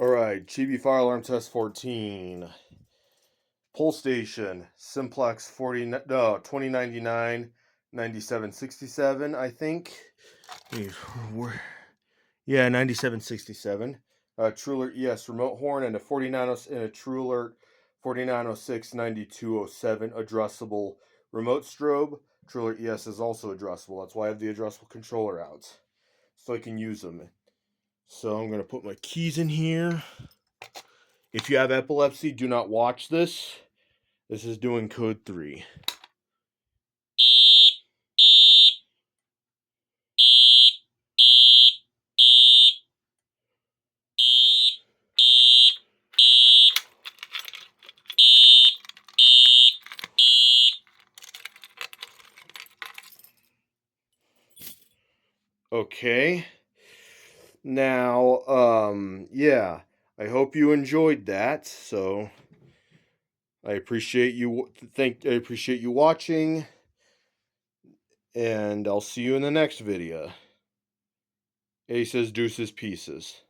Alright, Chibi Fire Alarm Test 14. Pull station, Simplex 2099 9767, I think. Yeah, 9767. TrueAlert ES remote horn and a 49 and a TrueAlert 4906 9207 addressable remote strobe. TrueAlert ES is also addressable. That's why I have the addressable controller out, so I can use them. So I'm going to put my keys in here. If you have epilepsy, do not watch this. This is doing code 3. Okay. Now, yeah, I hope you enjoyed that. So I appreciate you. I appreciate you watching, and I'll see you in the next video. Aces, deuces, pieces.